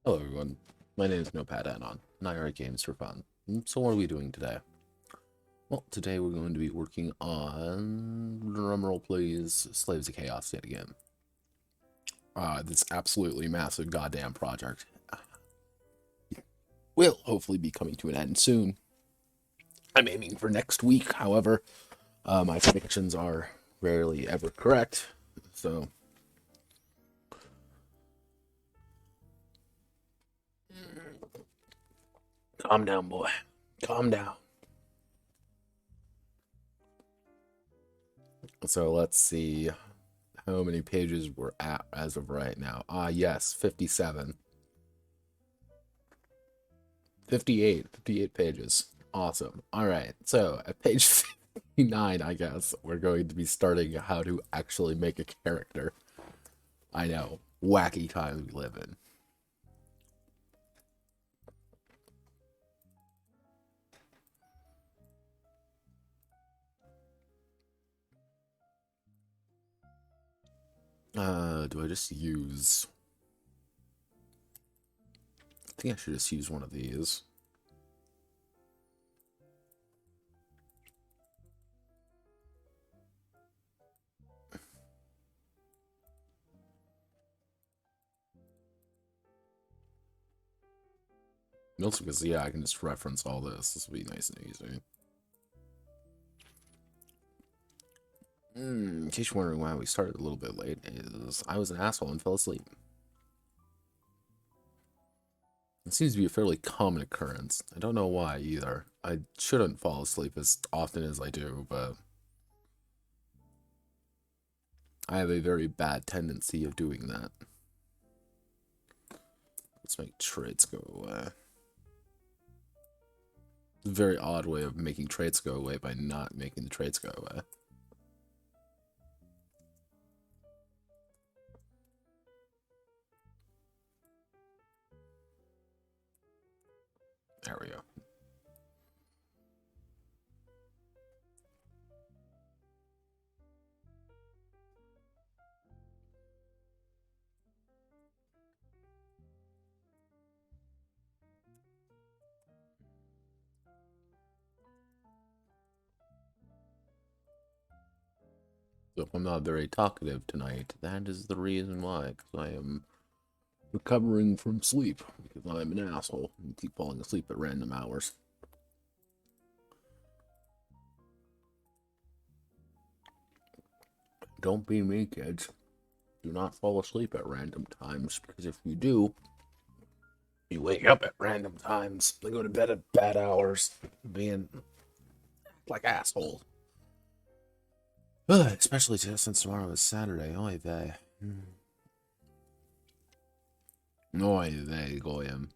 Hello everyone, my name is Notepad Anon, and I write games for fun. So what are we doing today? Well, today we're going to be working on, drumroll please, Slaves of Chaos yet again. This absolutely massive goddamn project will hopefully be coming to an end soon. I'm aiming for next week, however, my predictions are rarely ever correct, so... Calm down, boy. Calm down. So let's see how many pages we're at as of right now. Yes, 57. 58 pages. Awesome. All right. So at page 59, I guess, we're going to be starting how to actually make a character. I know. Wacky times we live in. Do I just use... I think I should just use one of these. Also because, yeah, I can just reference all this. This will be nice and easy. In case you're wondering why we started a little bit late, is I was an asshole and fell asleep. It seems to be a fairly common occurrence. I don't know why either. I shouldn't fall asleep as often as I do, but I have a very bad tendency of doing that. Let's make traits go away. It's a very odd way of making traits go away by not making the traits go away. There we go. So if I'm not very talkative tonight, that is the reason why, because I am recovering from sleep, because I'm an asshole and keep falling asleep at random hours. Don't be me, kids. Do not fall asleep at random times, because if you do, you wake up at random times. They go to bed at bad hours, being like assholes. Especially since tomorrow is Saturday. Oy vey. Oy vey, goyim.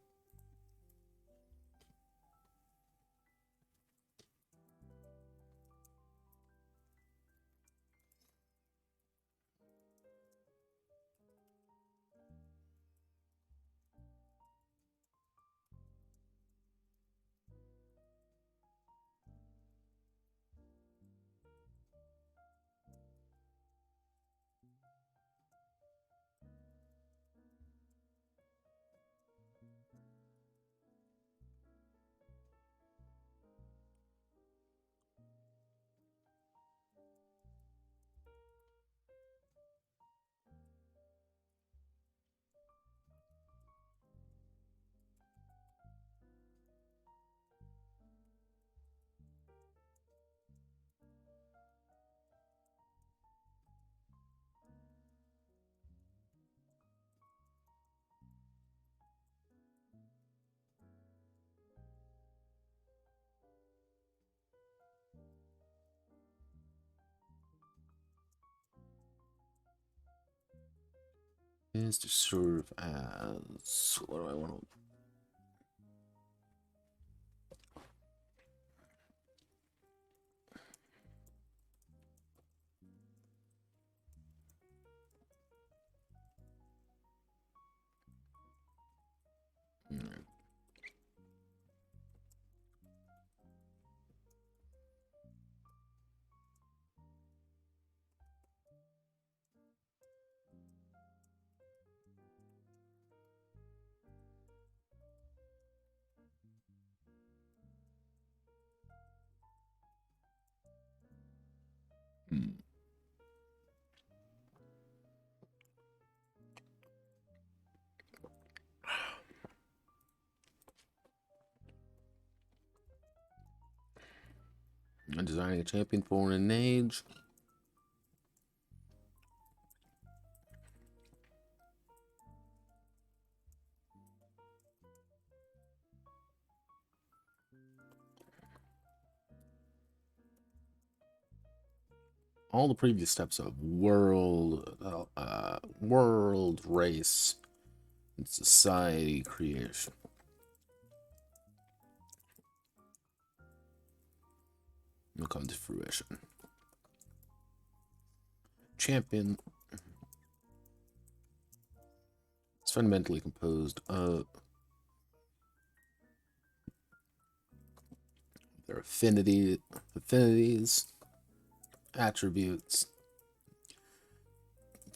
Is to serve as... What do I want to... Designing a champion for an age. All the previous steps of world, race, and society creation. Will come to fruition. Champion is fundamentally composed of their affinities, attributes,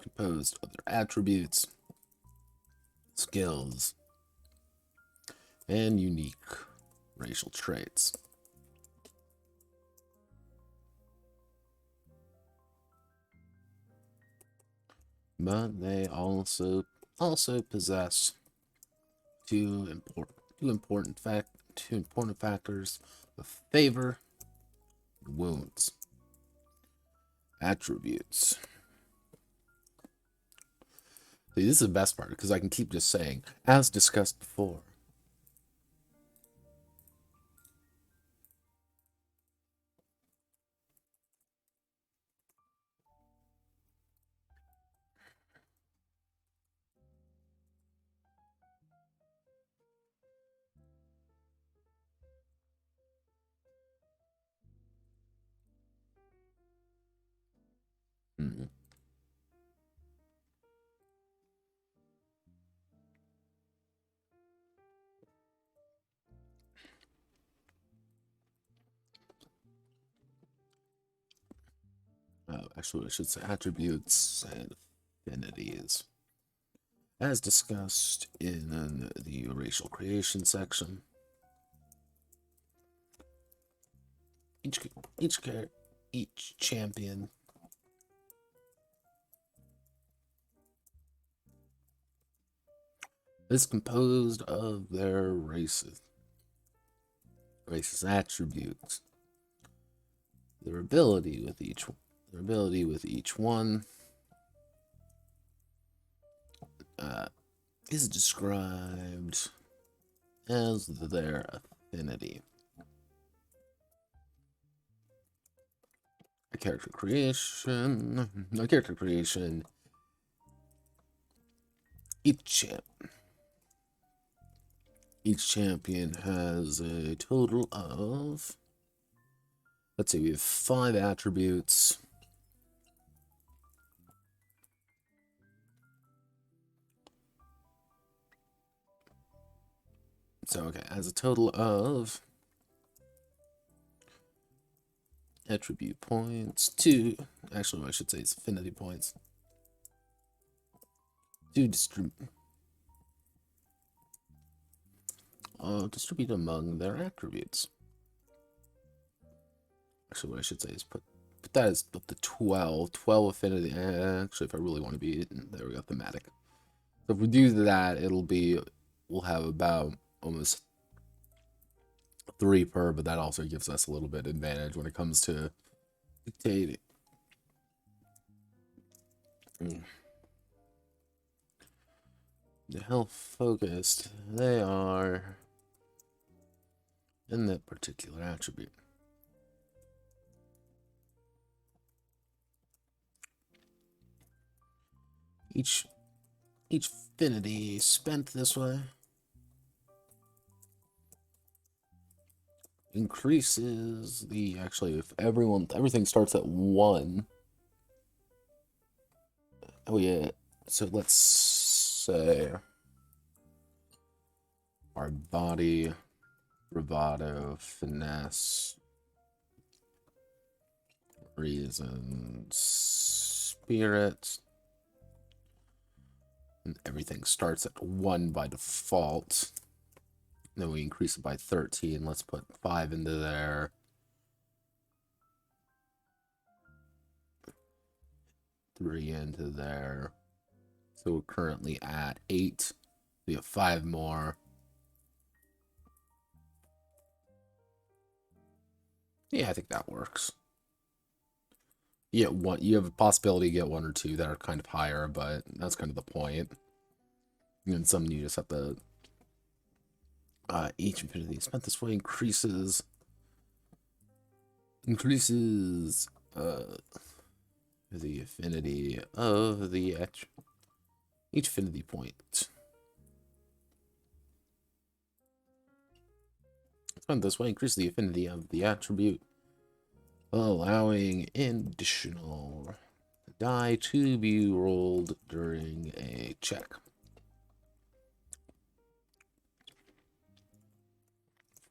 composed of their attributes, skills, and unique racial traits. But they also possess two important factors of favor and wounds. Attributes. See, this is the best part because I can keep just saying, as discussed before. Actually, I should say attributes and affinities. As discussed in the racial creation section, each champion is composed of their race's attributes, their ability with each one is described as their affinity. A character creation, each champion has a total of, let's see, we have 5 attributes. So, okay, has a total of attribute points, 2, actually, I should say it's affinity points, 2 distribute among their attributes. Actually, what I should say is put that as up to 12 affinity. Actually, if I really want to be, there we go, thematic. So if we do that, we'll have about almost 3 per, but that also gives us a little bit advantage when it comes to dictating. The health focused they are in that particular attribute. Each affinity spent this way increases if everything starts at 1. Oh yeah, so let's say our body, bravado, finesse, reason, spirit, and everything starts at 1 by default. Then we increase it by 13. Let's put 5 into there. 3 into there. So we're currently at 8. We have 5 more. Yeah, I think that works. You get one. You have a possibility to get 1 or 2 that are kind of higher, but that's kind of the point. And some you just have to. Each infinity spent this way increases the affinity of the each affinity point. Spent this way increases the affinity of the attribute, allowing additional die to be rolled during a check.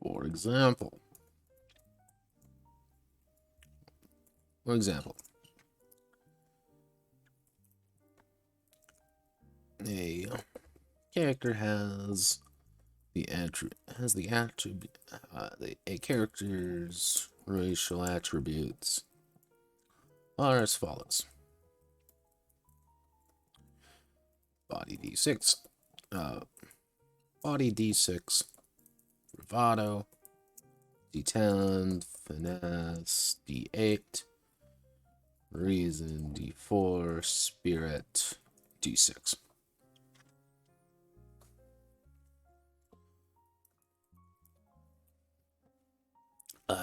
For example, a character has a character's racial attributes are as follows: body D6, bravado, D10, finesse, D8, reason, D4, spirit, D6.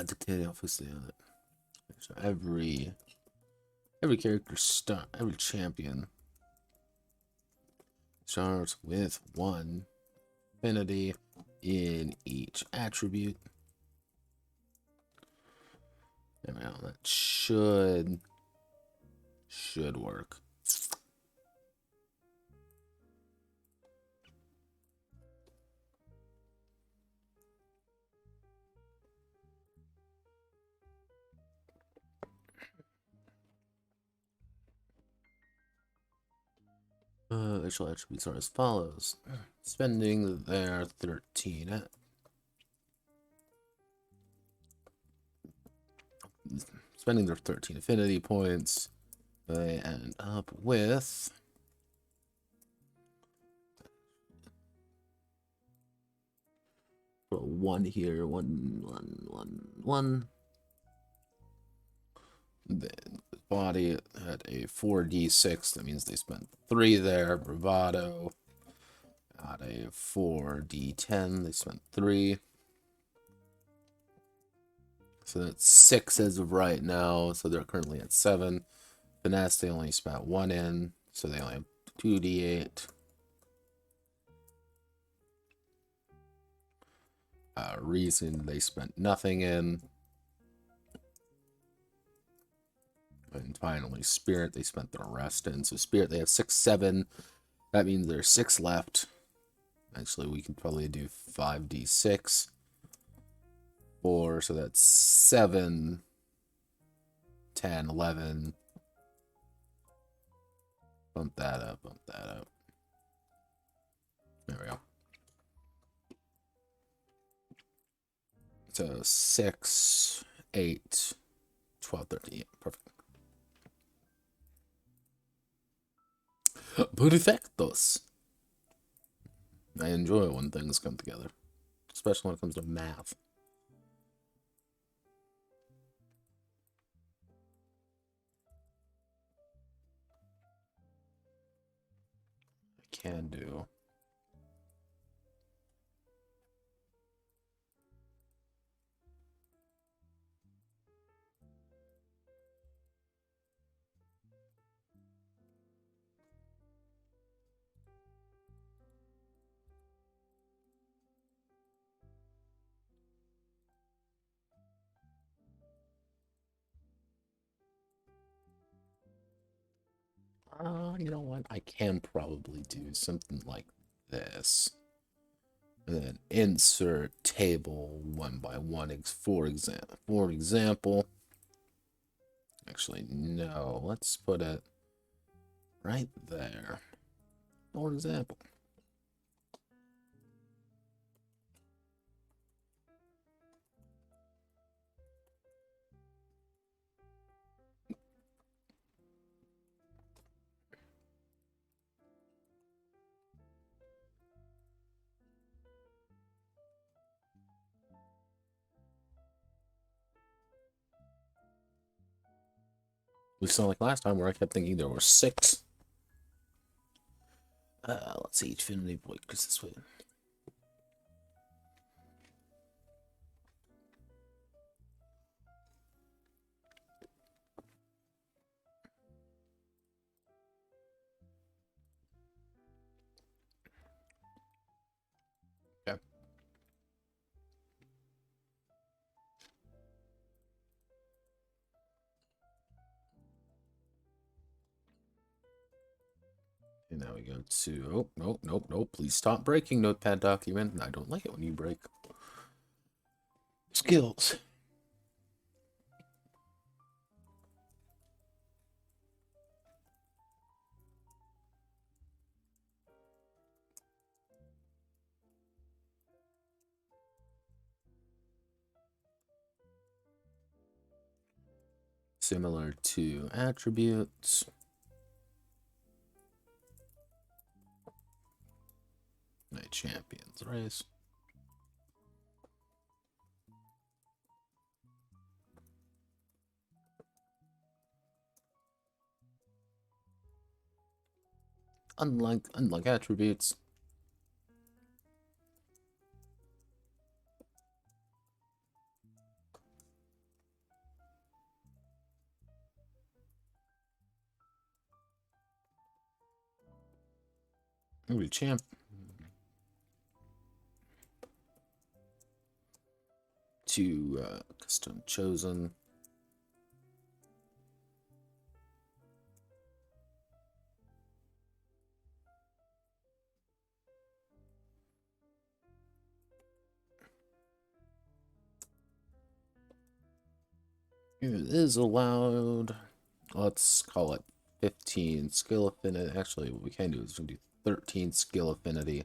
Dictating obviously on it. So every character every champion starts with 1 affinity in each attribute. And now that should work. Racial attributes are as follows: spending their 13 affinity points, they end up with one here, one. The body had a 4d6. That means they spent 3 there. Bravado had a 4d10. They spent 3. So that's 6 as of right now. So they're currently at 7. Finesse, they only spent 1 in. So they only have 2d8. Reason, they spent nothing in. And finally, spirit, they spent the rest in. So spirit, they have 6, 7. That means there's 6 left. Actually, we can probably do 5d6. 4, so that's 7, 10, 11. Bump that up, There we go. So 6, 8, 12, 13. Yeah, perfect. Perfectos. I enjoy it when things come together, especially when it comes to math. I can do. You know what? I can probably do something like this. And then insert table 1 by 1, for example. Actually, no. Let's put it right there. For example. It's not like last time where I kept thinking there were 6. Let's see, Infinity Boy goes this way. Okay. And now we go to, oh, nope, nope, nope. Please stop breaking Notepad document. I don't like it when you break. Skills. Similar to attributes. Night Champions race. Unlike attributes. Maybe champ. To custom chosen. It is allowed. Let's call it 15 skill affinity. Actually, what we can do is we can do 13 skill affinity.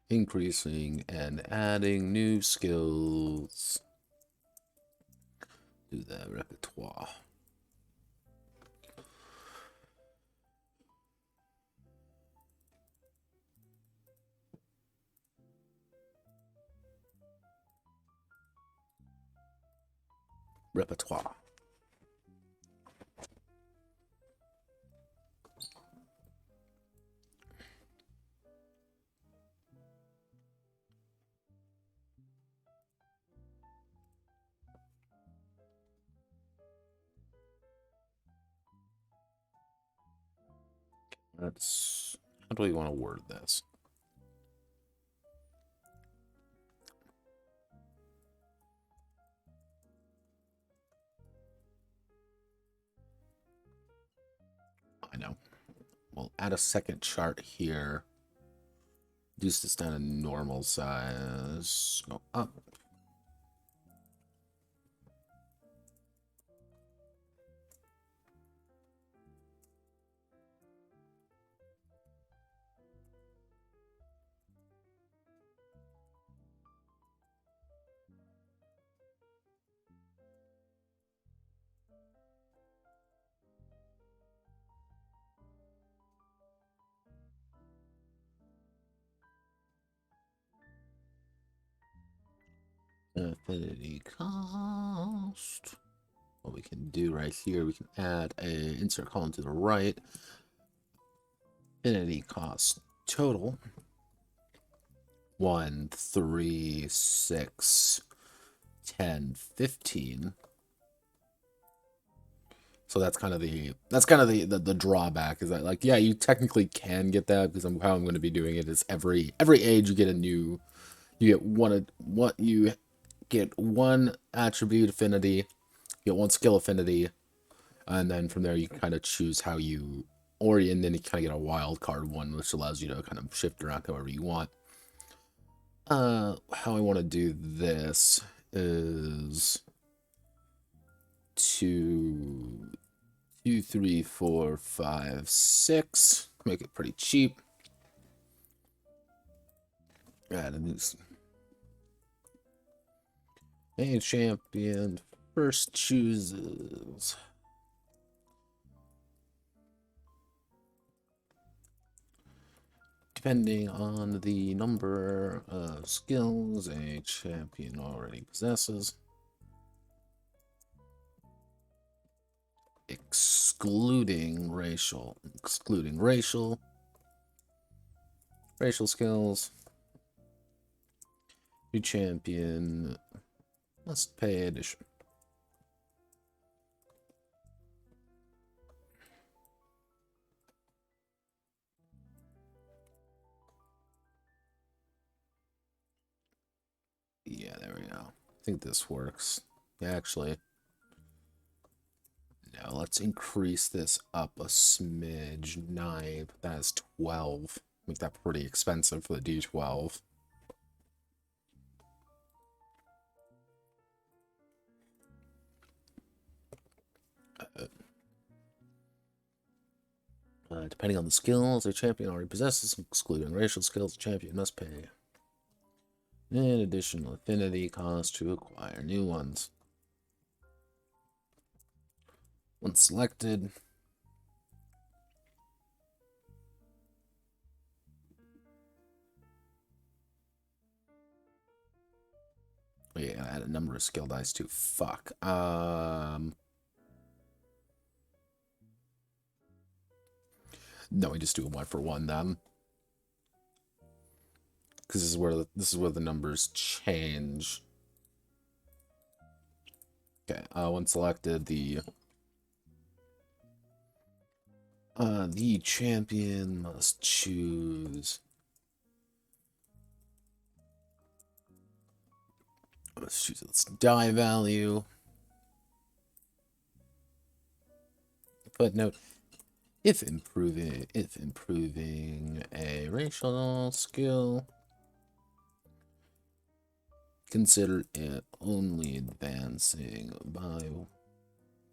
Increasing and adding new skills to the repertoire. Repertoire. That's, how do we want to word this? I know. We'll add a second chart here. Reduce this down to normal size. Go up. Affinity cost. What we can do right here, we can add a insert column to the right. Affinity cost total 1, 3, 6, 10, 15. So that's kind of the drawback, is that, like, yeah, you technically can get that, because how I'm going to be doing it is every age you get a new, you get one attribute affinity, you get one skill affinity, and then from there you kind of choose how you and then you kind of get a wild card one, which allows you to kind of shift around however you want. How I want to do this is 2, 3, 4, 5, 6. Make it pretty cheap. Add a new champion first chooses depending on the number of skills a champion already possesses, excluding racial skills. Your champion must pay addition. Yeah, there we go. I think this works. Actually, no, let's increase this up a smidge. 9, that's 12. Make that pretty expensive for the D12. Depending on the skills a champion already possesses, excluding racial skills, the champion must pay an additional affinity cost to acquire new ones. Once selected, oh yeah, add a number of skill dice too. Fuck. No, we just do a 1-for-1 then. Because this is where the numbers change. Okay, once selected, the champion must choose. Let's choose its die value. Footnote: if improving a racial skill, consider it only advancing by.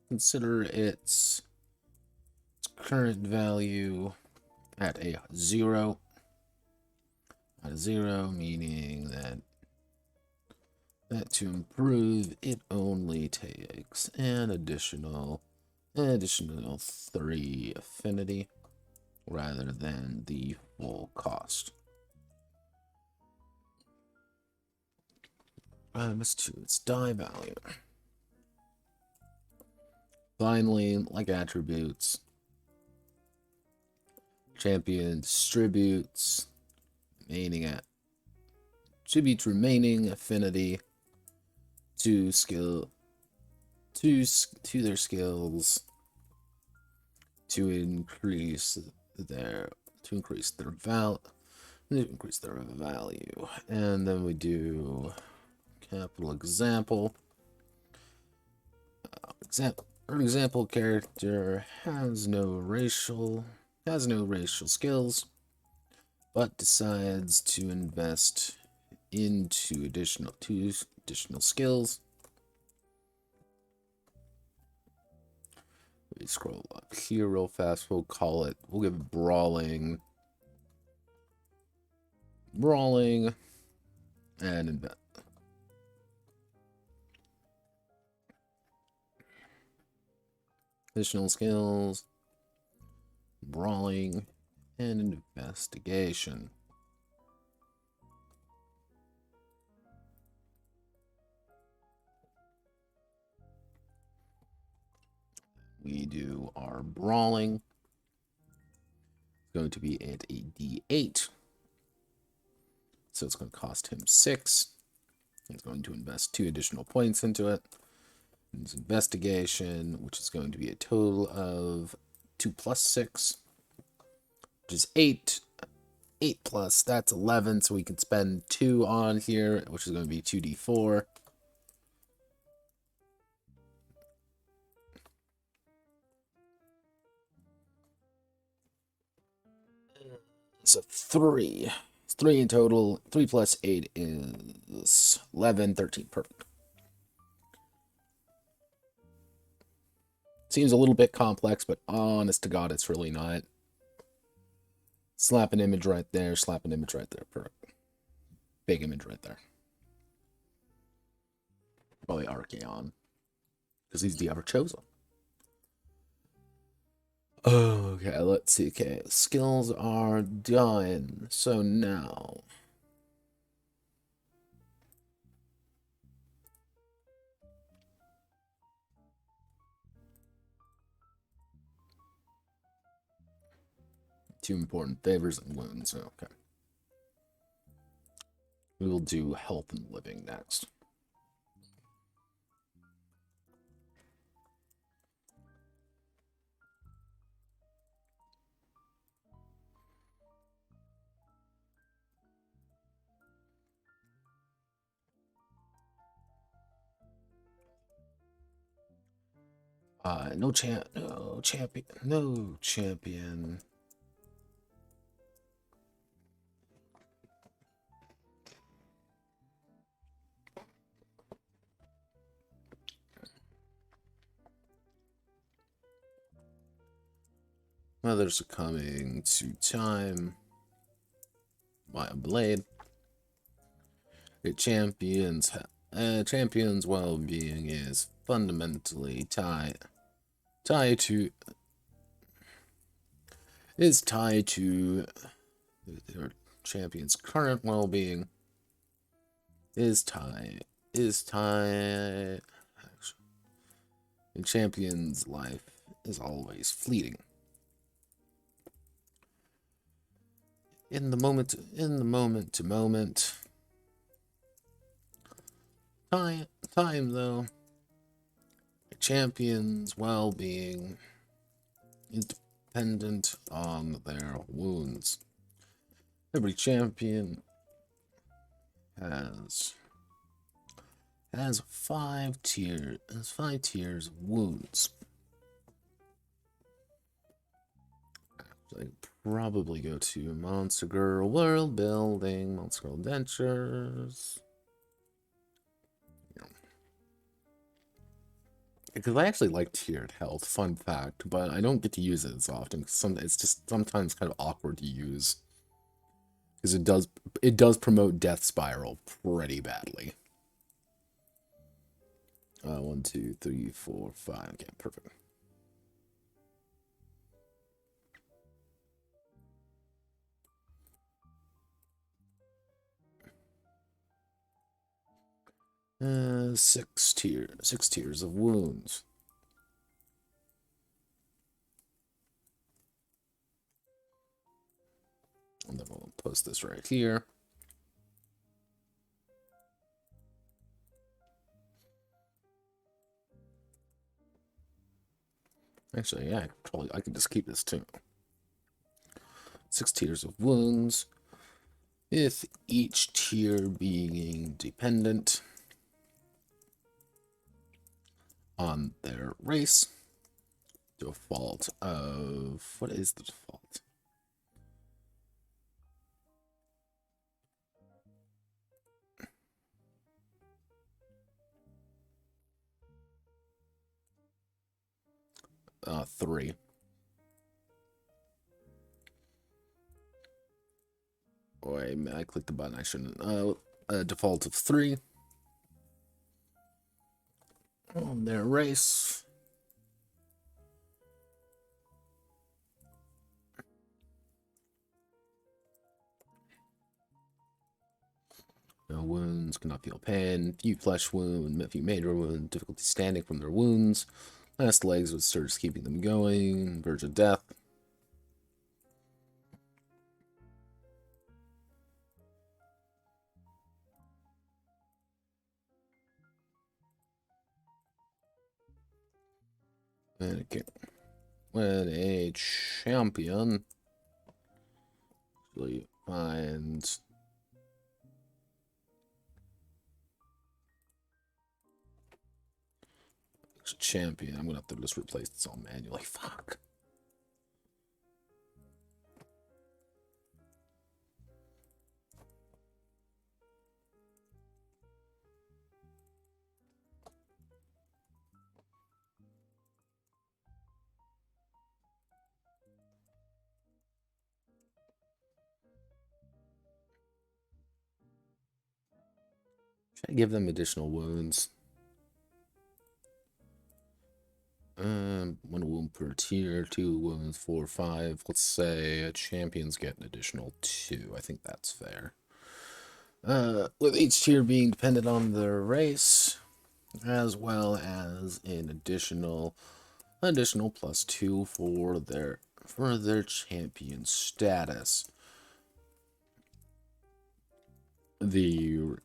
Consider its current value at a 0. At a 0, meaning that to improve it only takes an additional 3 affinity rather than the full cost. Let's choose its die value. Finally, like attributes, champion distributes remaining affinity to their skills to increase their value. And then we do capital example. Our example character has no racial skills, but decides to invest into additional skills. We scroll up here real fast. We'll give it brawling, and invest. Additional skills, brawling, and investigation. We do our brawling. It's going to be at a D8. So it's going to cost him 6. He's going to invest 2 additional points into it. His investigation, which is going to be a total of 2 plus 6, which is 8. 8 plus, that's 11. So we can spend 2 on here, which is going to be 2d4. So 3. It's 3 in total. 3 plus 8 is 11, 13. Perfect. Seems a little bit complex, but honest to God, it's really not. Slap an image right there. Slap an image right there. Perfect. Big image right there. Probably Archeon. because he's the ever chosen. Okay, let's see. Okay, skills are done. So now, two important favors and wounds. Okay, we will do health and living next. No champion, no champion. Mother succumbing to time. My blade. The champion's well-being is fundamentally tied to their champion's current well-being is tied. The champion's life is always fleeting. In the moment to moment. Time though. The champion's well-being is dependent on their wounds. Every champion has 5 tiers of wounds. I probably go to Monster Girl World Building, Monster Girl Adventures. Because I actually like tiered health, fun fact, but I don't get to use it as often. It's just sometimes kind of awkward to use. Because it does promote Death Spiral pretty badly. 1, 2, 3, 4, 5. Okay, perfect. Six tiers of wounds. And then we'll post this right here. Actually, yeah, I could just keep this too. 6 tiers of wounds, with each tier being dependent on their race. Default of... What is the default? Three. Oh, I clicked the button. I shouldn't. Default of 3. On their race. No wounds, cannot feel pain. Few flesh wound, few major wound, difficulty standing from their wounds. Last legs with surge keeping them going. Verge of death. Okay. When a champion actually finds champion, I'm gonna have to just replace this all manually. Fuck. Should I give them additional wounds? One wound per tier, 2 wounds, 4, 5. Let's say champions get an additional 2. I think that's fair. With each tier being dependent on their race, as well as an additional +2 for their champion status. With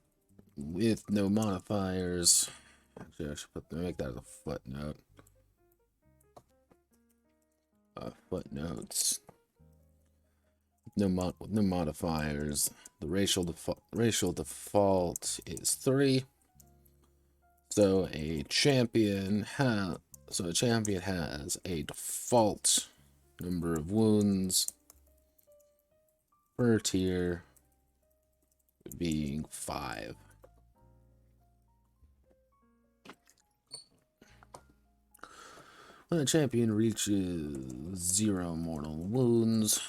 no modifiers. Actually, I should make that as a footnote. Footnotes. No modifiers. The racial default is 3. So a champion has a default number of wounds per tier being 5. When the champion reaches 0 mortal wounds,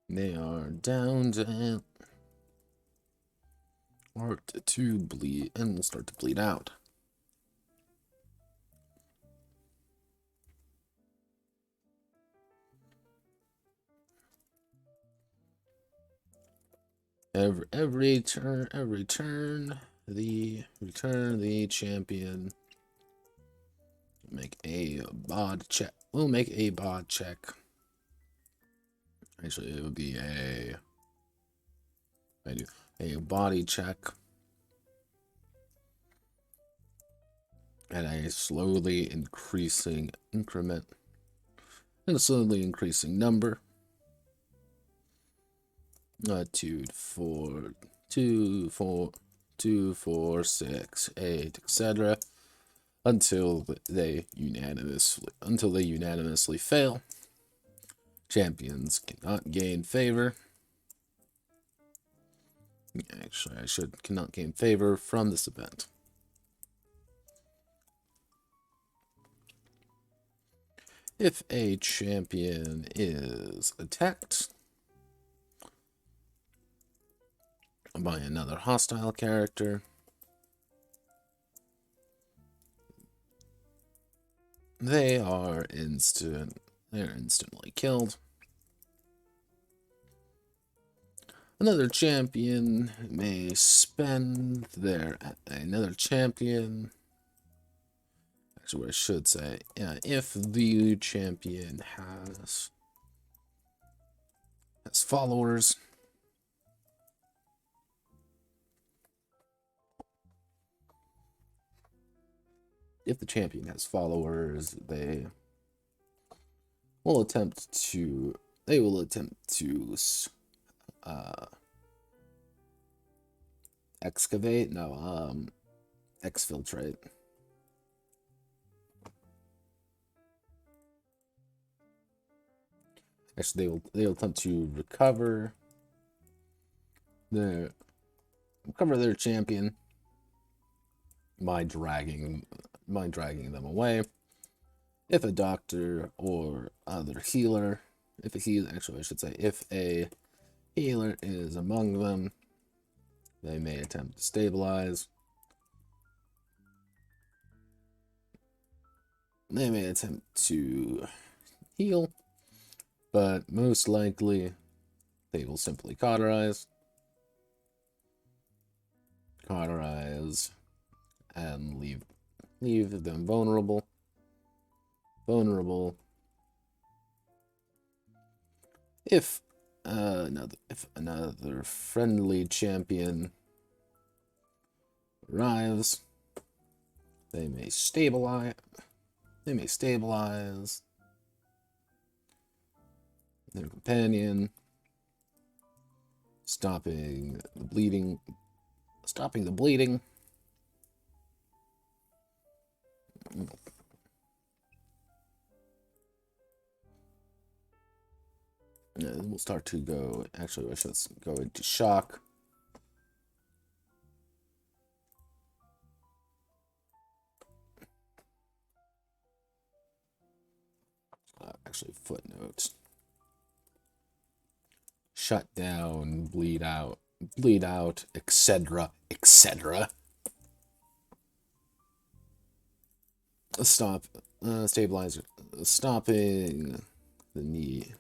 they are down to bleed and will start to bleed out. Every turn, the champion make a bod check. We'll make a bod check. Actually, it would be a body check at a slowly increasing increment and a slowly increasing number. 2, 4, 6, 8, etc. until they unanimously fail. Champions cannot gain favor. Actually, cannot gain favor from this event. If a champion is attacked by another hostile character, they are instantly killed. Another champion may spend another champion. Actually, what I should say, if the champion has followers, they will attempt to exfiltrate. Actually, they'll attempt to recover their champion by dragging them away. If a doctor or other healer, if a healer is among them, they may attempt to stabilize. They may attempt to heal, but most likely they will simply cauterize and leave them vulnerable. If another friendly champion arrives, they may stabilize their companion, stopping the bleeding. We'll start to go. Actually, let's go into shock. Actually, footnotes. shut down, bleed out, etc., etc. Stop, stabilizer, stopping the need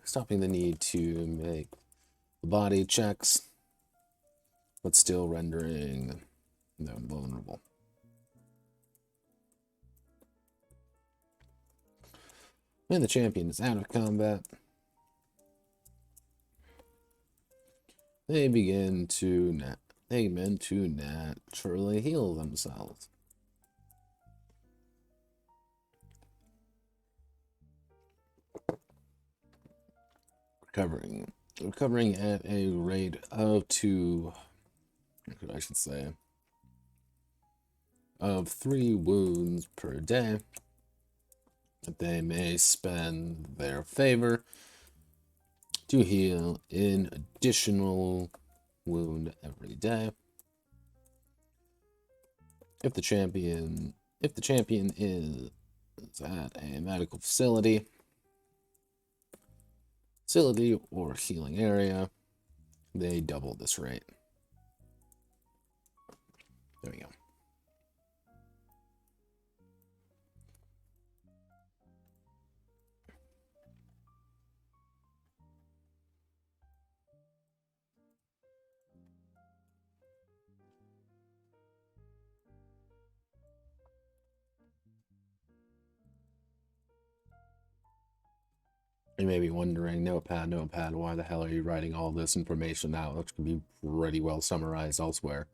to make the body checks, but still rendering them vulnerable. When the champion is out of combat, they begin to naturally heal themselves. Recovering at a rate of of 3 wounds per day. That they may spend their favor to heal an additional wound every day. If the champion is at a medical facility or healing area, they double this rate. There we go. You may be wondering, notepad, why the hell are you writing all this information out, which can be pretty well summarized elsewhere?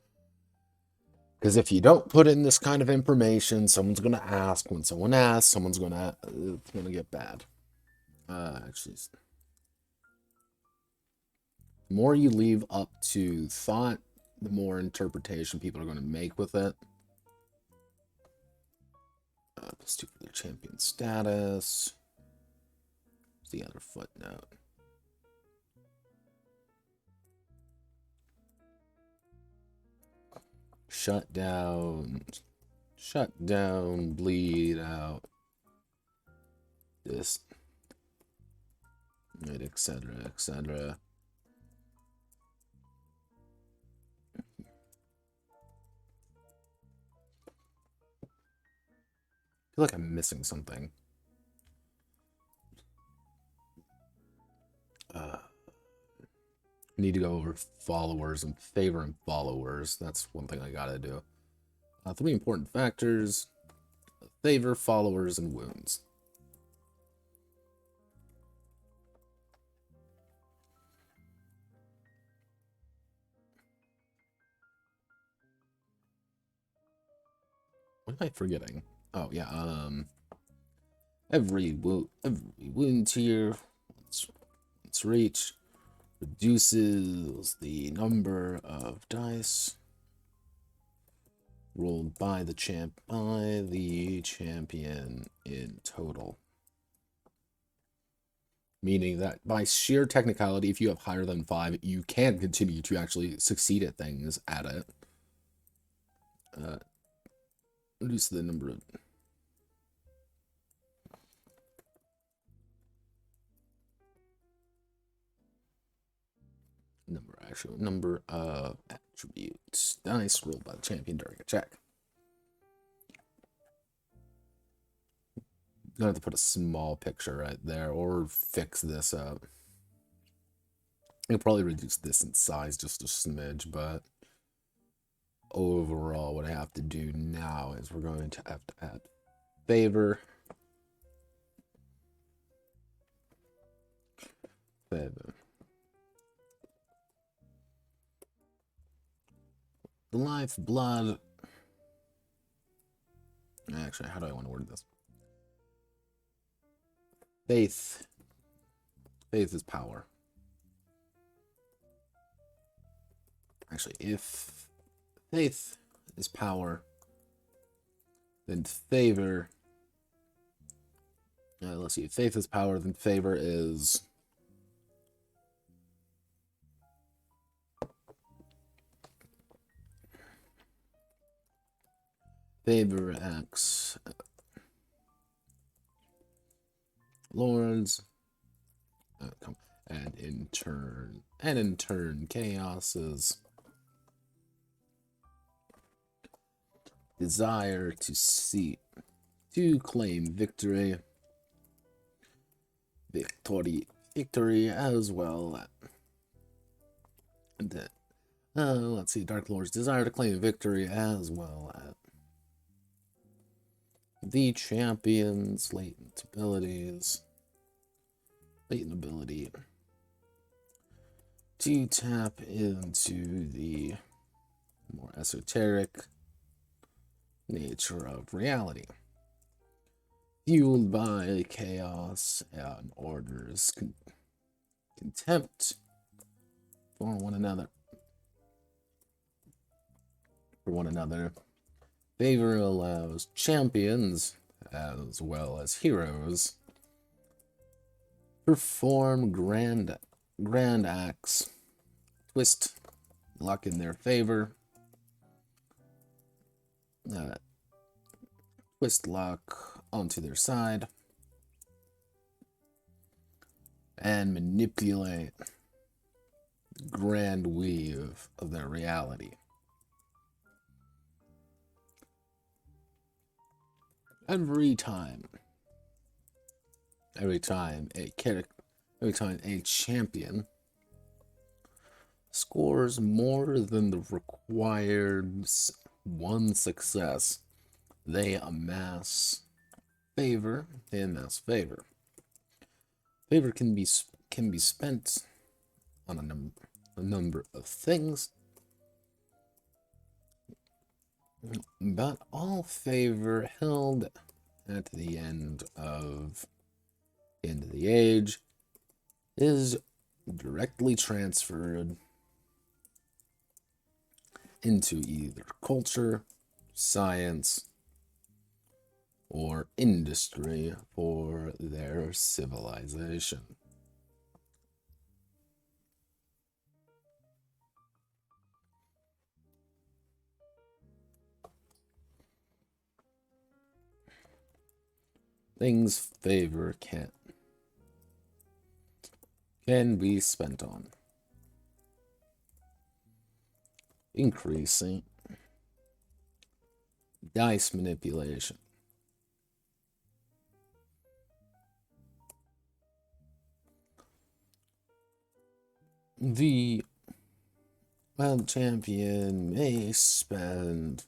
Because if you don't put in this kind of information, someone's going to ask. When someone asks, it's going to get bad. Actually, the more you leave up to thought, the more interpretation people are going to make with it. +2 for their champion status. The other footnote. Shut down, bleed out, this, etc., etc. I feel like I'm missing something. Need to go over followers and favor and followers. That's one thing I gotta do. 3 important factors: favor, followers, and wounds. What am I forgetting? Oh yeah, every wound tier once reached reduces the number of dice rolled by the champion in total. Meaning that by sheer technicality, if you have higher than 5, you can continue to actually succeed at things at it. Reduce the number of number of attributes dice rolled by the champion during a check. I'm gonna have to put a small picture right there or fix this up. I'll probably reduce this in size just a smidge, but overall what I have to do now is we're going to have to add favor. The lifeblood. Actually, how do I want to word this? Faith. Faith is power. Actually, if faith is power, then favor. Let's see. If faith is power, then favor is. Favor X. Lords. and in turn chaos's desire to claim victory as well. Let's see, Dark Lord's desire to claim victory as well as the champion's latent ability to tap into the more esoteric nature of reality, fueled by chaos and order's contempt for one another. Favor allows champions as well as heroes perform grand acts, twist luck in their favor, twist luck onto their side, and manipulate the grand weave of their reality. Every time a champion scores more than the required one success, they amass favor. Favor can be spent on a number of things, but all favor held at the end of the age is directly transferred into either culture, science, or industry for their civilization. Things favor can be spent on: increasing dice manipulation, the champion may spend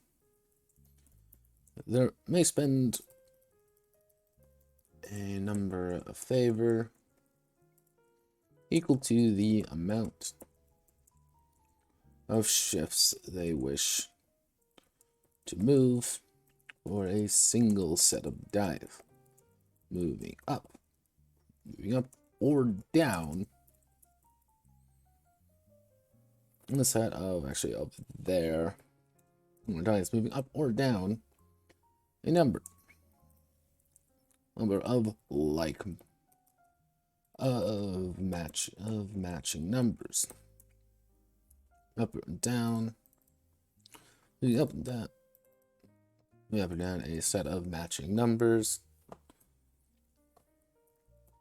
a number of favor equal to the amount of shifts they wish to move for a single set of dice, moving up or down in the set of up there dice, moving up or down a number of matching numbers, up or down, up and down, up or down a set of matching numbers.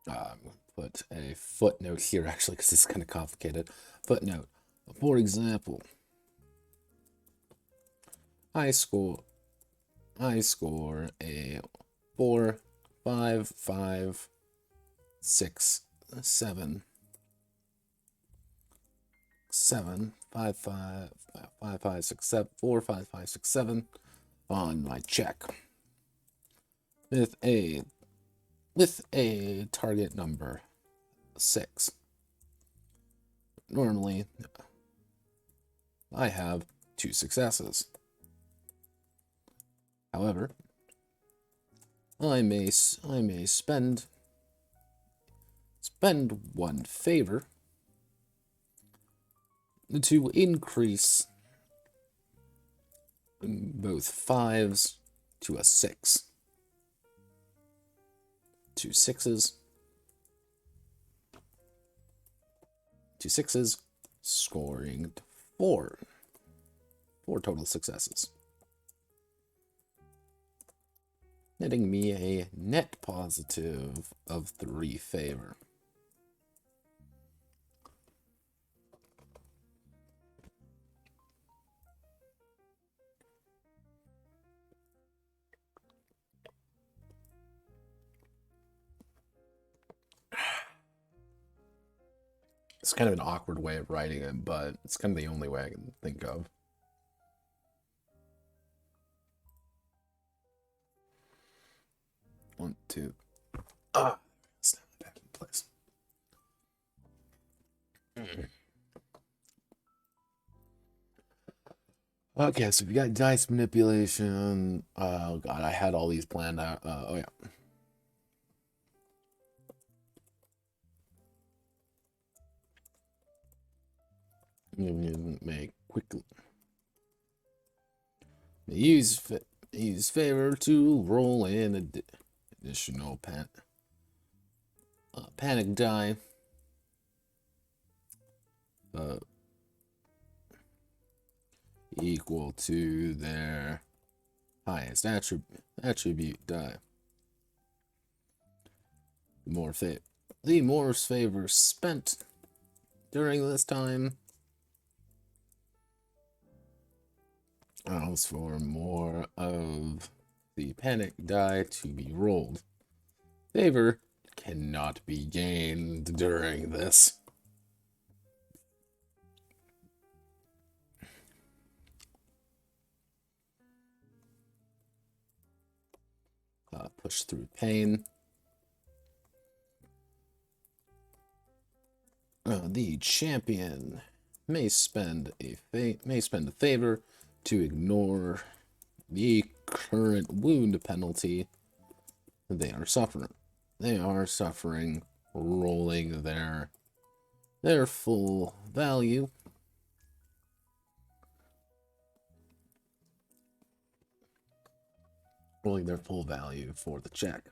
I'm going to put a footnote here actually because it's kind of complicated. Footnote: for example, I score a 4, 5, 5, 6, 7, 7, 5, 5, 5, 5, 6, 7, 4, 5, 5, 6, 7 on my check with a target number 6. Normally, I have 2 successes. However, I may spend 1 favor to increase both 5s to a 6. 2 6s. 2 6s, scoring 4 total successes, netting me a net positive of 3 favor. It's kind of an awkward way of writing it, but it's kind of the only way I can think of. One, two. Ah, snap back in place. Okay, so we got dice manipulation. Oh god, I had all these planned out. Oh yeah. Make quickly. Use favor to roll in additional panic die. Equal to their highest attribute die. The more favor spent during this time allows for more of the panic die to be rolled. Favor cannot be gained during this. Push through pain. The champion may spend a favor to ignore the current wound penalty they are suffering. They are suffering, rolling their full value. Rolling their full value for the check.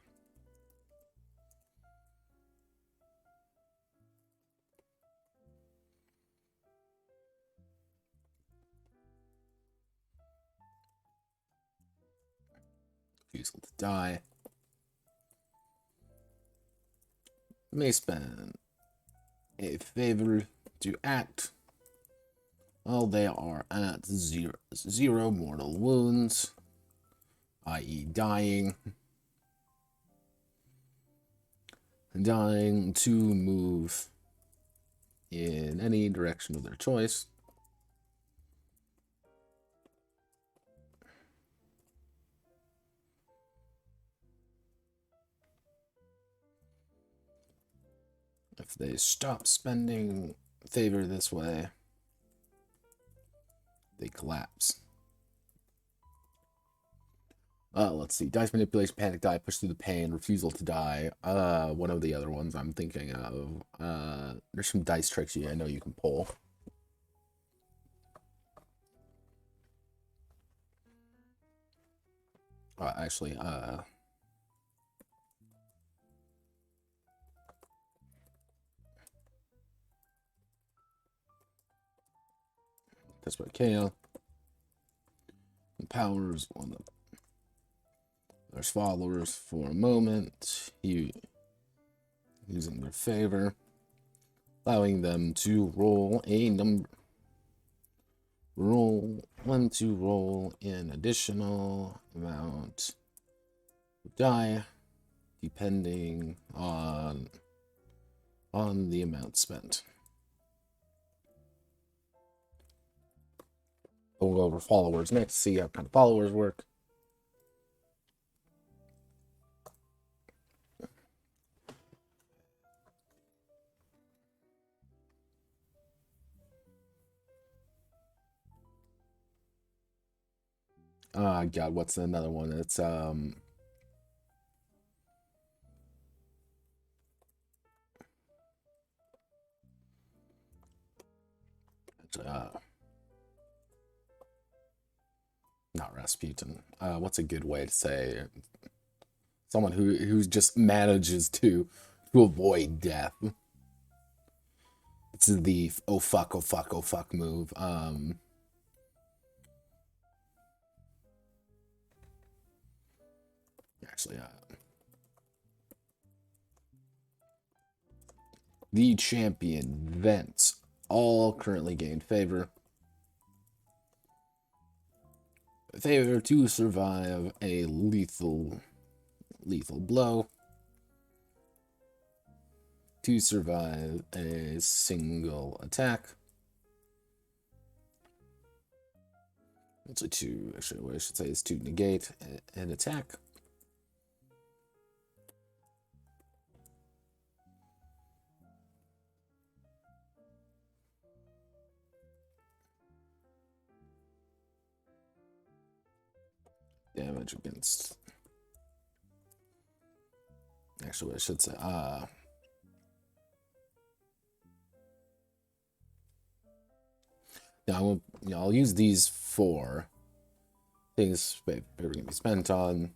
Refusal to die. May spend a favor to act while they are at zero mortal wounds, i.e. dying to move in any direction of their choice. If they stop spending favor this way, they collapse. Let's see. Dice manipulation, panic die, push through the pain, refusal to die. One of the other ones I'm thinking of. There's some dice tricks I know you can pull. Actually, that's what KO empowers one of their followers for a moment, using their favor, allowing them to roll an additional amount of die, depending on the amount spent. We'll go over followers next, see how kind of followers work. God, what's another one? It's not Rasputin. What's a good way to say someone who just manages to avoid death? It's the oh fuck move. Actually, the champion vents all currently gained favor. Favor to survive a lethal blow. to survive a single attack. Actually, what I should say is to negate an attack. Damage against. Actually, what I should say. Now I'll use these 4 things paper can be spent on.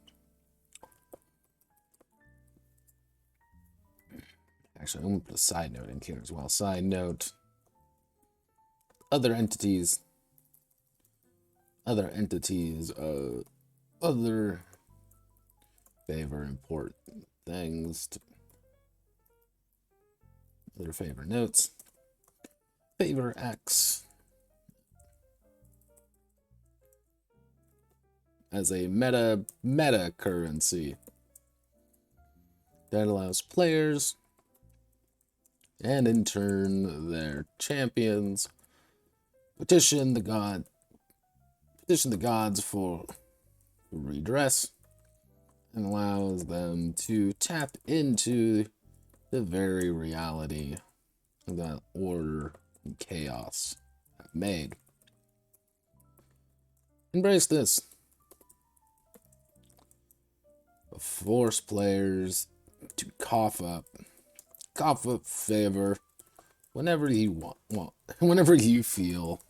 Actually, I'm gonna put a side note in here as well. Side note: other entities, other favor important things. Other favor notes. Favor X as a meta currency that allows players and in turn their champions petition the gods for redress, and allows them to tap into the very reality that order and chaos have made. Embrace this. Force players to cough up favor whenever you want, whenever you feel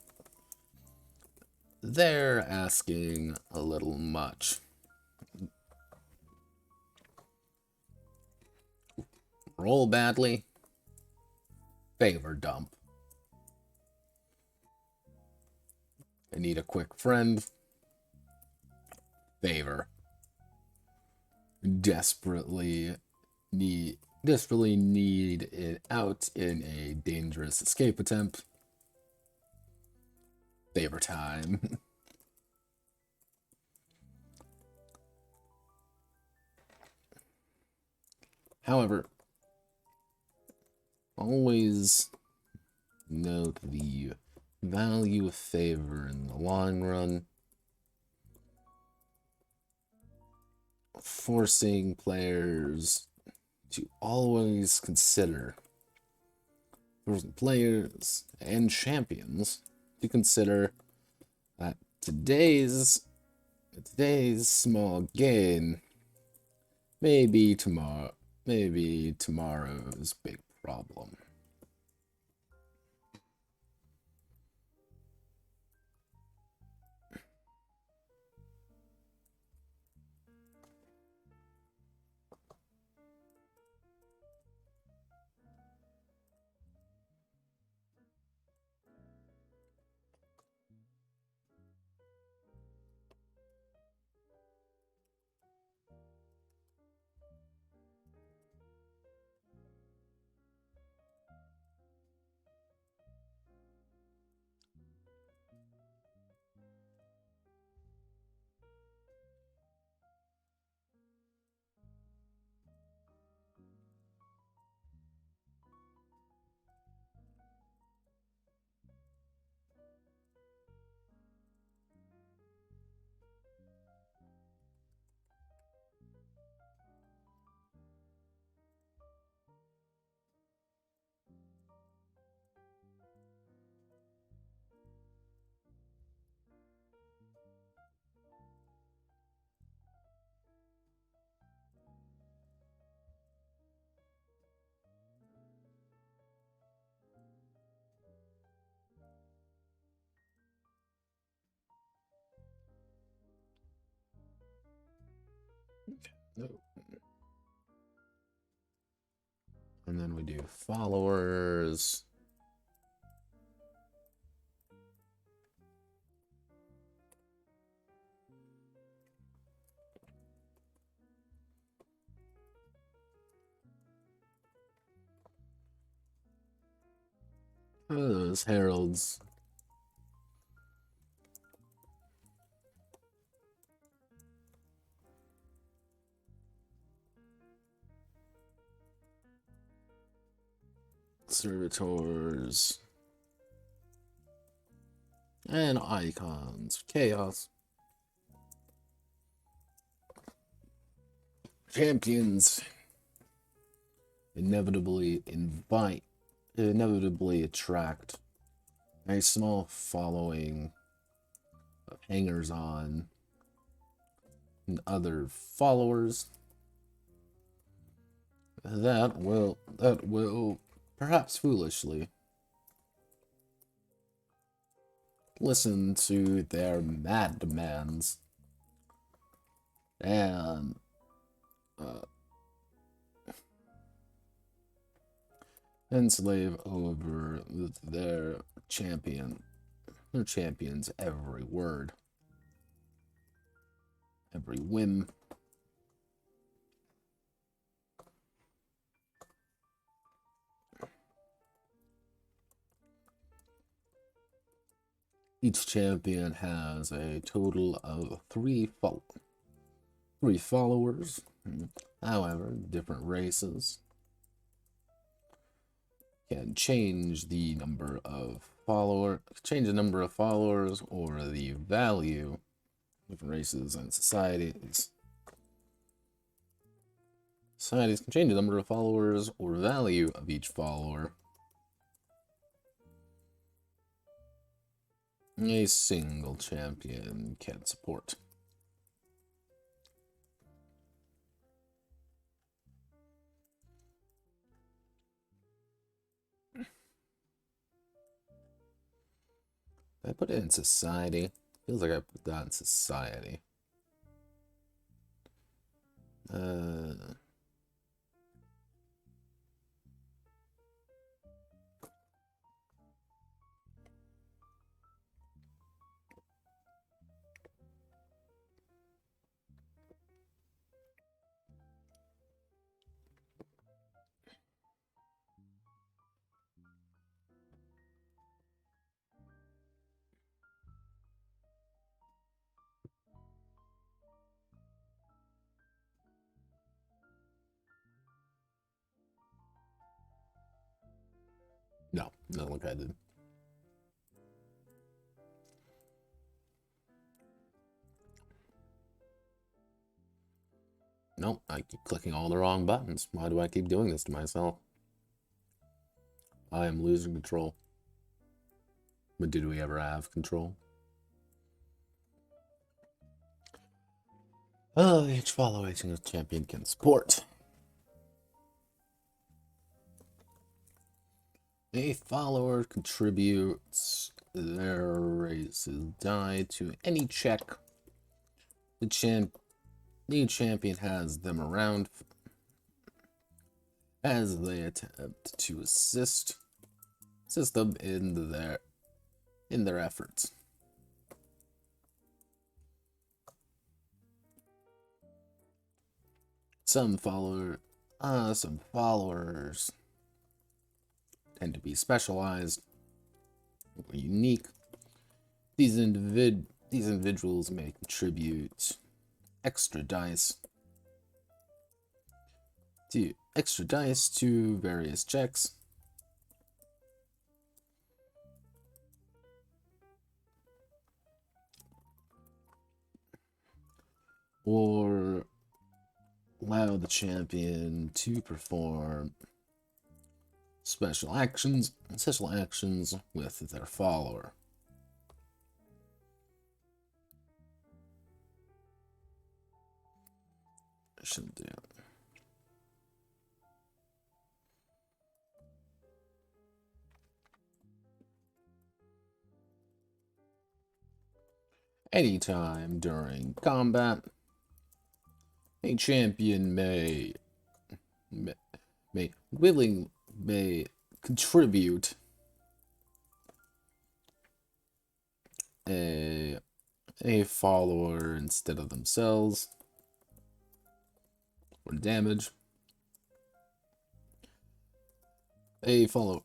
they're asking a little much. Roll badly, favor dump. I need a quick friend, favor. Desperately need it out in a dangerous escape attempt. Favor time. However, always note the value of favor in the long run. Forcing players to always consider, players and champions to consider that today's small gain may be tomorrow's big problem. And then we do followers. Those heralds. servitors, and icons. Chaos. Champions inevitably attract a small following of hangers-on and other followers that will perhaps foolishly listen to their mad demands and enslave over their champion's every word, every whim. Each champion has a total of three followers. However, different races can change the number of followers or the value. Different races and societies can change the number of followers or value of each follower. A single champion can support. I put it in society. Feels like I put that in society. No, doesn't look like I did. Nope, I keep clicking all the wrong buttons. Why do I keep doing this to myself? I am losing control. But did we ever have control? Each following a champion can support. A follower contributes their race's die to any check the champion has them around as they attempt to assist them in their efforts. Some followers tend to be specialized or unique. These individuals may contribute extra dice to various checks. Or allow the champion to perform special actions with their follower. I shouldn't do it. Anytime during combat, a champion may contribute a follower instead of themselves or damage. A follower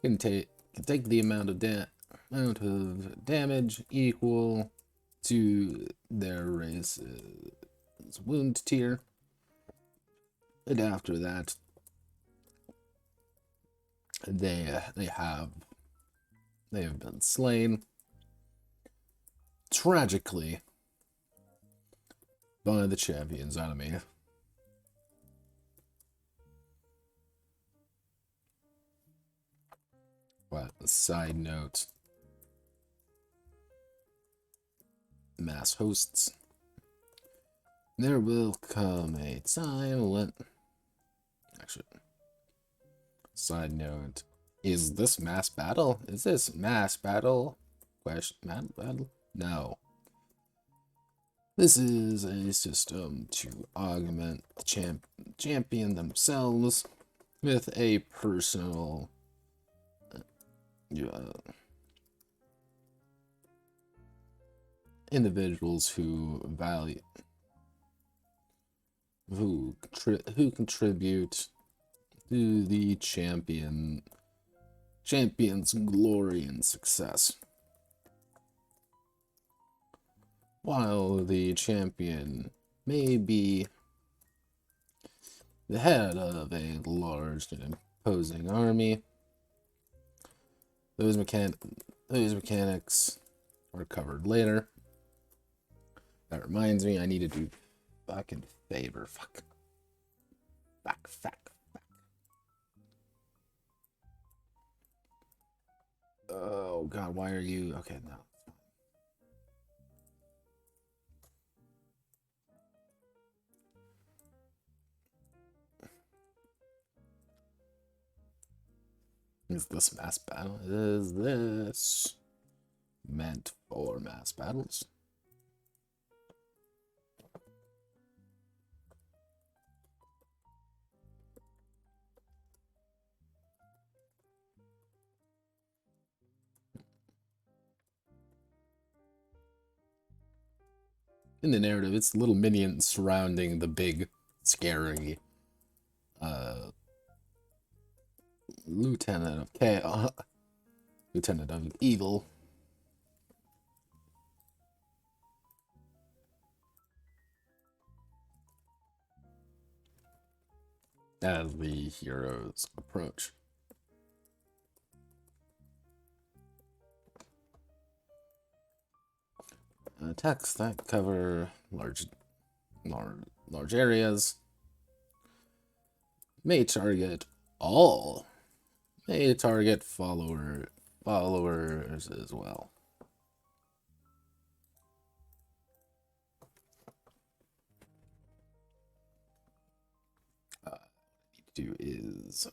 can take the amount of damage equal to their race's wound tier. And after that, they have been slain tragically by the champion's enemy. What a side note. Mass hosts. There will come a time when... Actually, side note. Is this mass battle? Is this mass battle? Question, mass battle? No. This is a system to augment the champion themselves with a personal individuals who contribute to the champion's glory and success. While the champion may be the head of a large and imposing army, those mechanics are covered later. That reminds me, I need to do fucking favor. Fuck. Oh god, why are you... Okay, no. Is this mass battle? Is this meant for mass battles? In the narrative, it's little minions surrounding the big, scary Lieutenant of Chaos, Lieutenant of Evil. As the heroes approach. Attacks that cover large areas may target all. May target followers as well. What I need to do is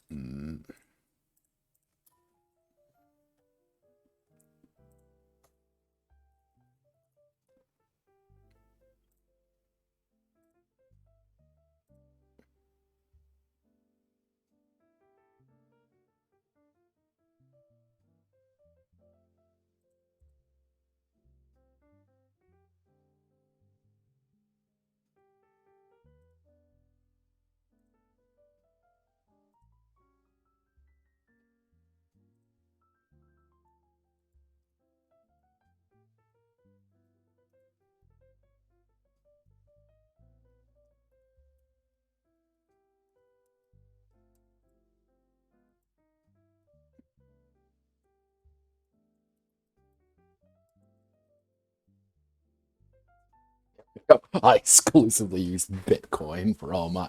I exclusively use Bitcoin for all my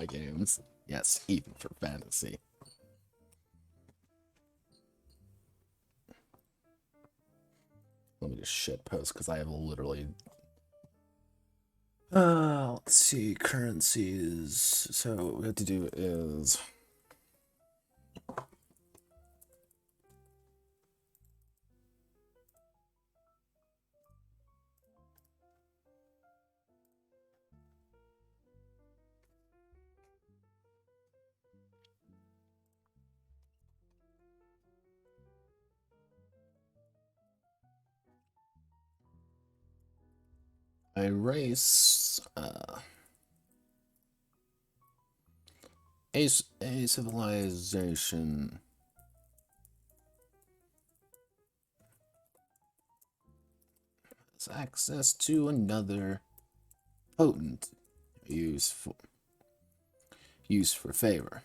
games. Yes, even for fantasy. Let me just shit post because I have literally. Let's see, currencies. So what we have to do is. I erase a civilization has access to another potent use for favor,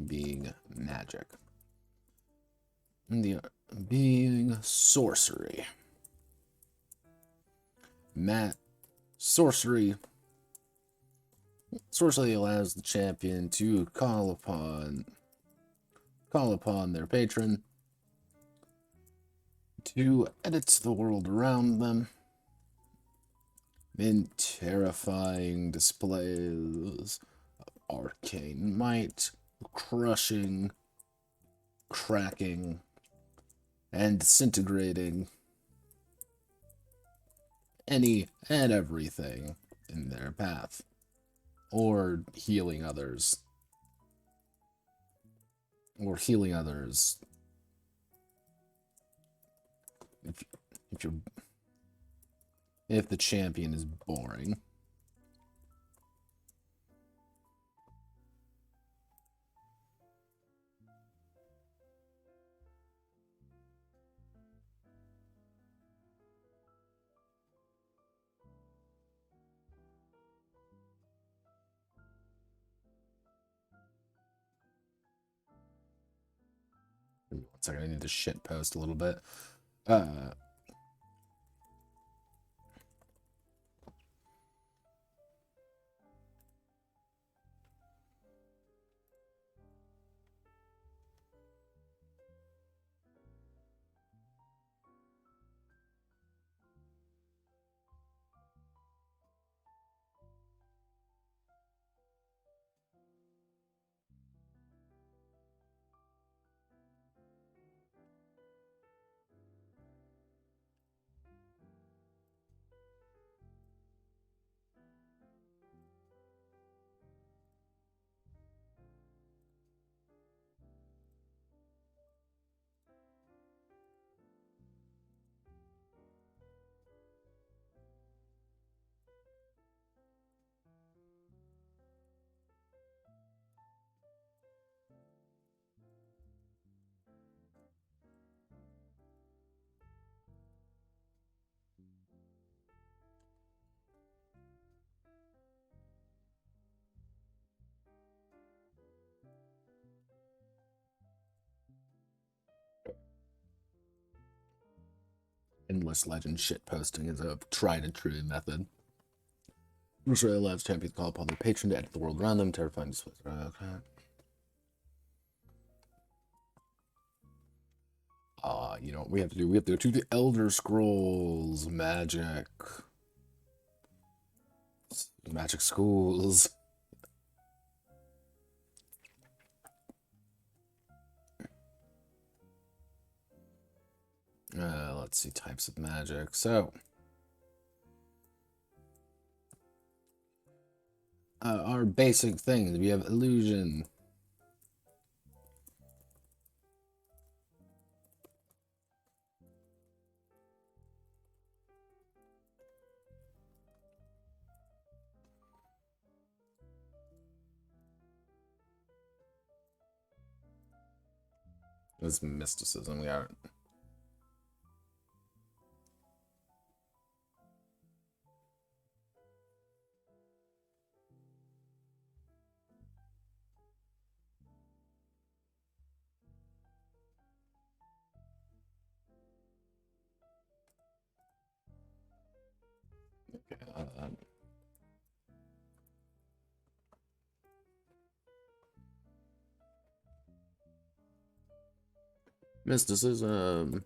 being magic. And the being sorcery. Sorcery allows the champion to call upon their patron to edit the world around them in terrifying displays of arcane might, crushing, cracking, and disintegrating any and everything in their path, or healing others. If the champion is boring. One second, I need to shit post a little bit. Endless legend shitposting is a tried and true method. Usually allows champions to call upon their patron to edit the world around them, terrifying displays. Okay. You know what we have to do? We have to go to the Elder Scrolls Magic schools. Let's see types of magic. So, our basic things. We have illusion. This mysticism. We got. Mysticism.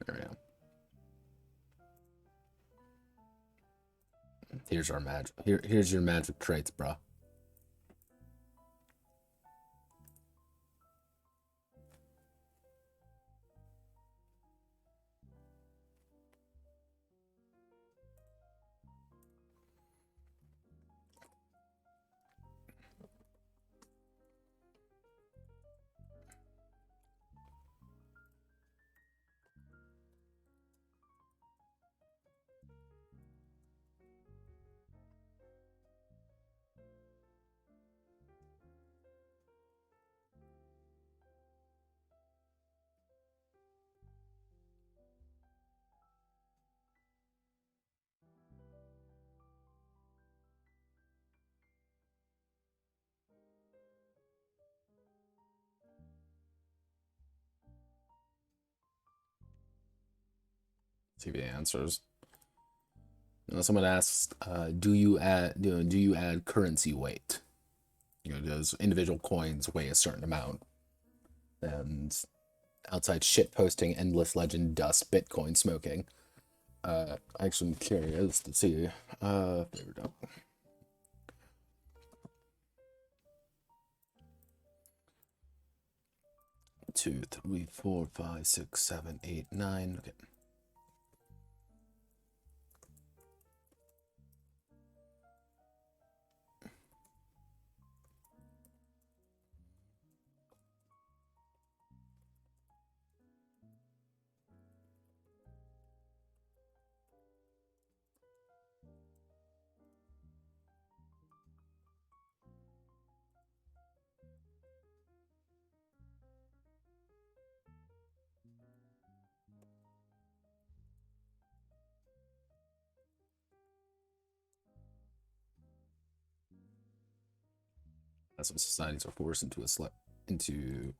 There we go. Here's our magic. Here's your magic traits, bro. TV answers. Someone asks, do you add currency weight? Does individual coins weigh a certain amount? And outside shit posting, endless legend, dust, Bitcoin smoking. Actually, I'm curious to see. Favorite dog. 2, 3, 4, 5, 6, 7, 8, 9. Okay. Some societies are forced into into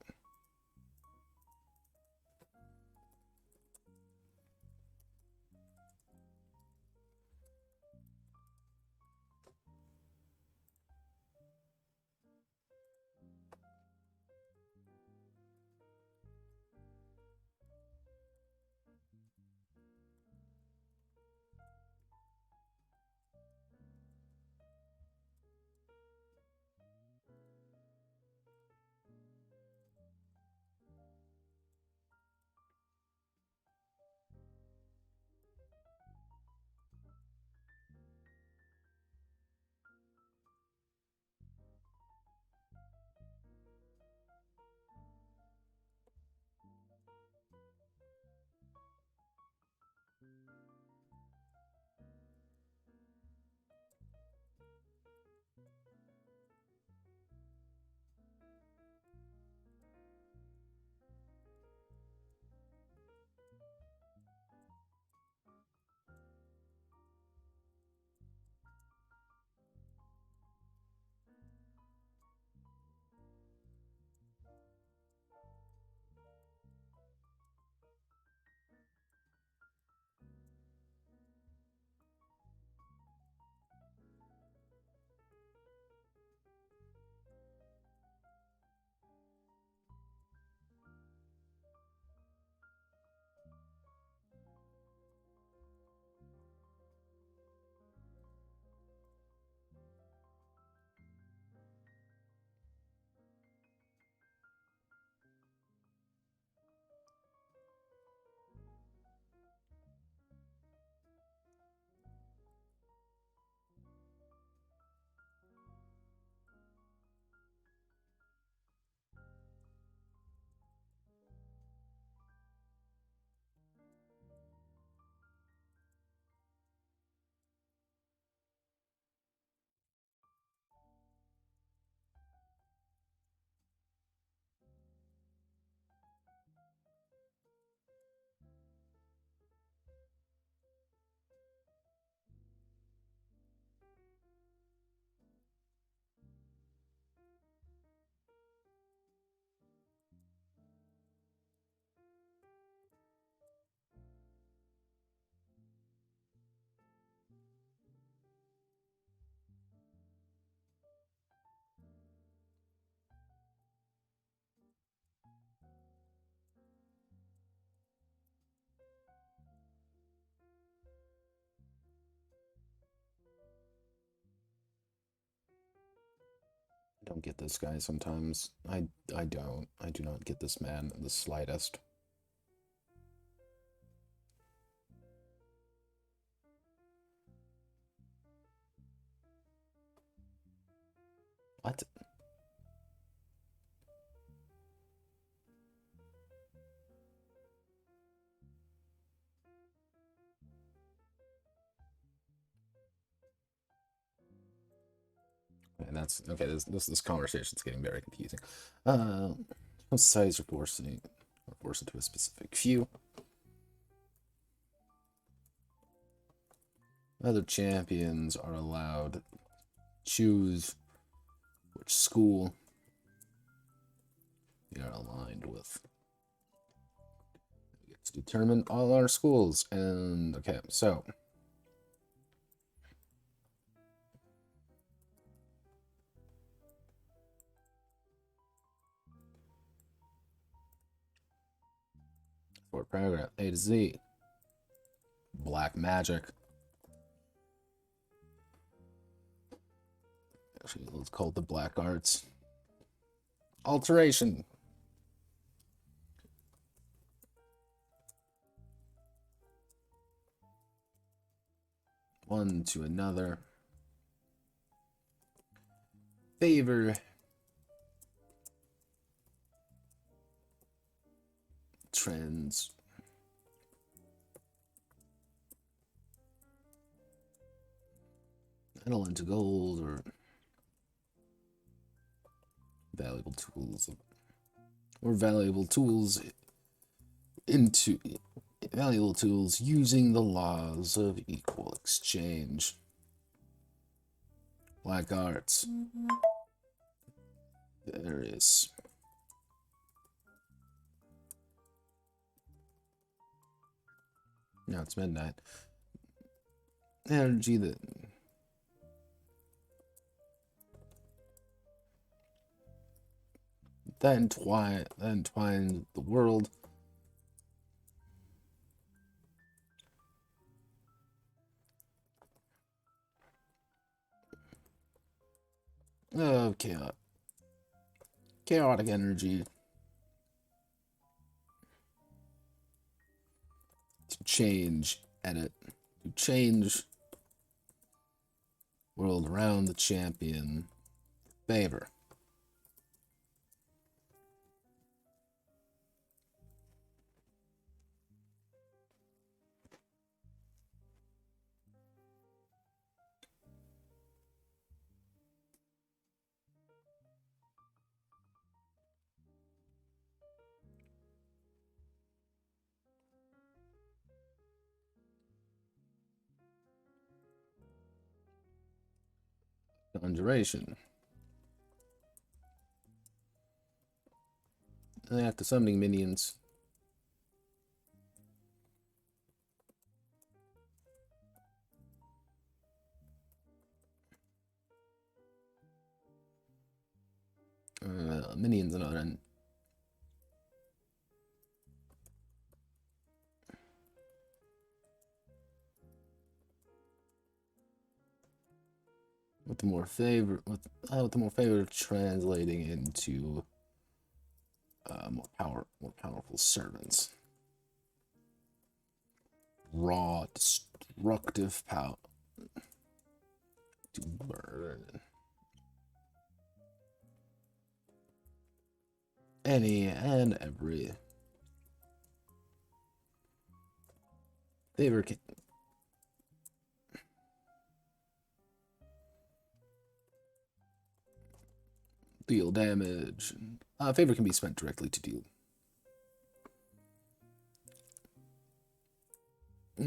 I don't get this guy sometimes. I don't. I do not get this man in the slightest. What? And that's okay. This conversation's getting very confusing. Societies are forced into a specific few. Other champions are allowed to choose which school they are aligned with. Let's determine all our schools. And okay, so for paragraph A to Z. Black magic. Actually, let's call it the black arts. Alteration. One to another. Favor. Trends. Metal into gold or valuable tools. Or valuable tools into valuable tools using the laws of equal exchange. Black arts. Various. Now it's midnight. Energy that entwine the world. Of chaotic energy to change, edit, to change world around the champion favor. Conjuration. After summoning minions. Minions and other. With the more favor translating into more powerful servants. Raw, destructive power to burn any and every favor can deal damage. Favor can be spent directly to deal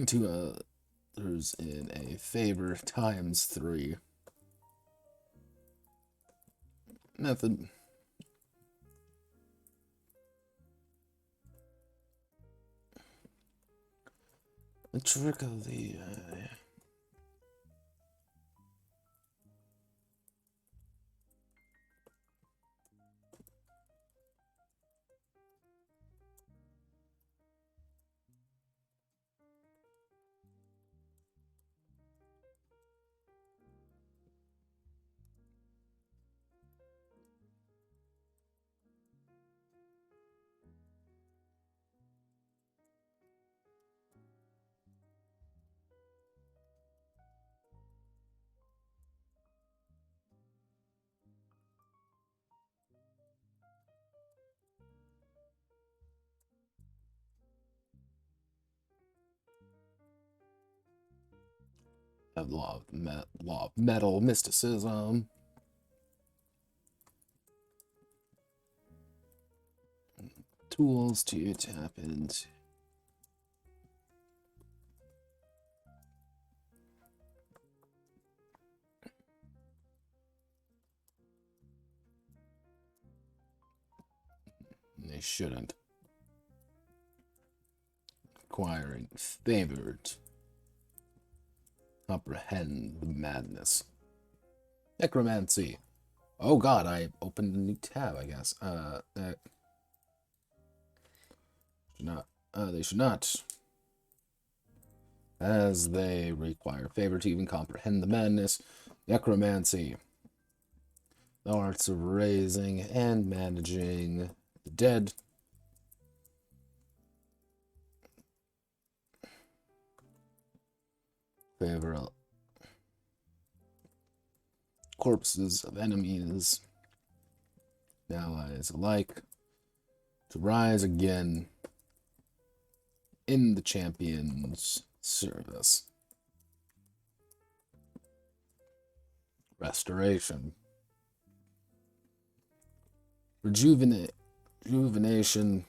to others in a favor times 3 method. The trick of the law of metal mysticism. Tools to tap into. They shouldn't. requiring favored. Comprehend the madness. Necromancy. Oh god, I opened a new tab, I guess. They should not. As they require favor to even comprehend the madness. Necromancy. The arts of raising and managing the dead. Favor corpses of enemies, allies alike, to rise again in the champion's service. Restoration. Rejuvenation,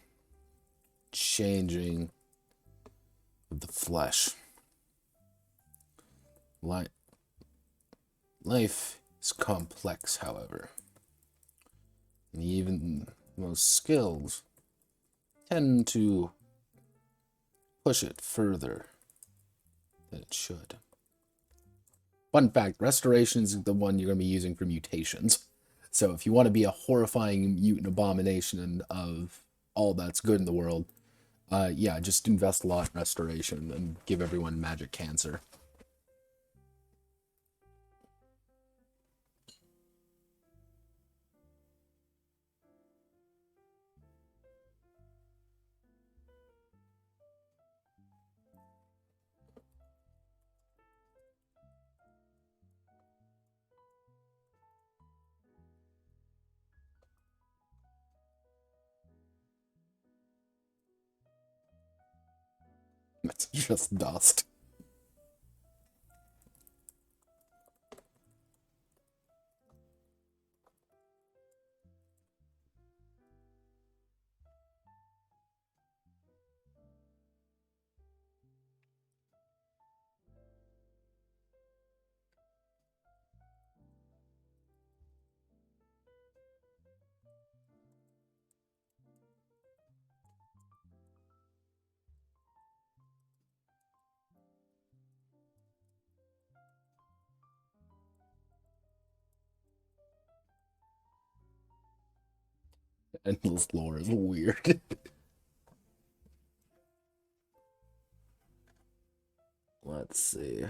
changing of the flesh. Life is complex, however, and even the most skilled tend to push it further than it should. Fun fact, restoration is the one you're going to be using for mutations. So if you want to be a horrifying mutant abomination of all that's good in the world, yeah, just invest a lot in restoration and give everyone magic cancer. It's just dust. Endless lore is weird. Let's see.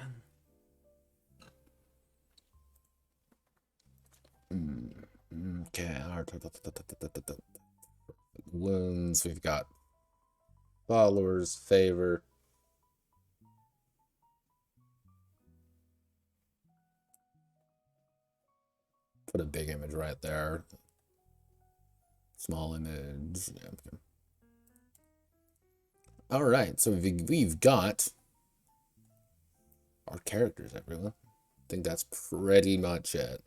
Okay. Wounds. We've got followers, favor. Put a big image right there. Small image. Yeah, okay. All right, so we've got our characters, everyone. I think that's pretty much it.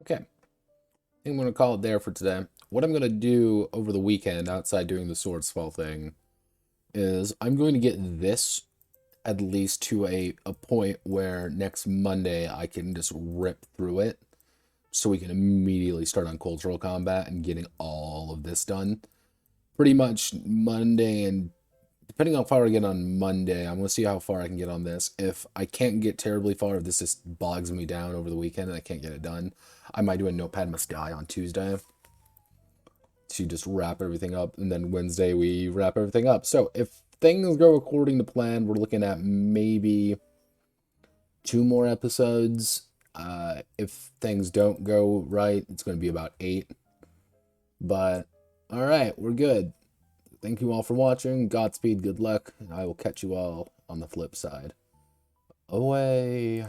Okay. I think I'm going to call it there for today. What I'm going to do over the weekend, outside doing the Swordsfall thing, is I'm going to get this at least to a point where next Monday I can just rip through it so we can immediately start on cultural combat and getting all of this done. Pretty much Monday, and depending on how far I get on Monday, I'm going to see how far I can get on this. If I can't get terribly far, if this just bogs me down over the weekend and I can't get it done, I might do a Notepad Must Die on Tuesday to just wrap everything up, and then Wednesday we wrap everything up. So if things go according to plan, we're looking at maybe 2 more episodes. If things don't go right, it's going to be about 8. But, all right, we're good. Thank you all for watching. Godspeed, good luck. I will catch you all on the flip side. Away.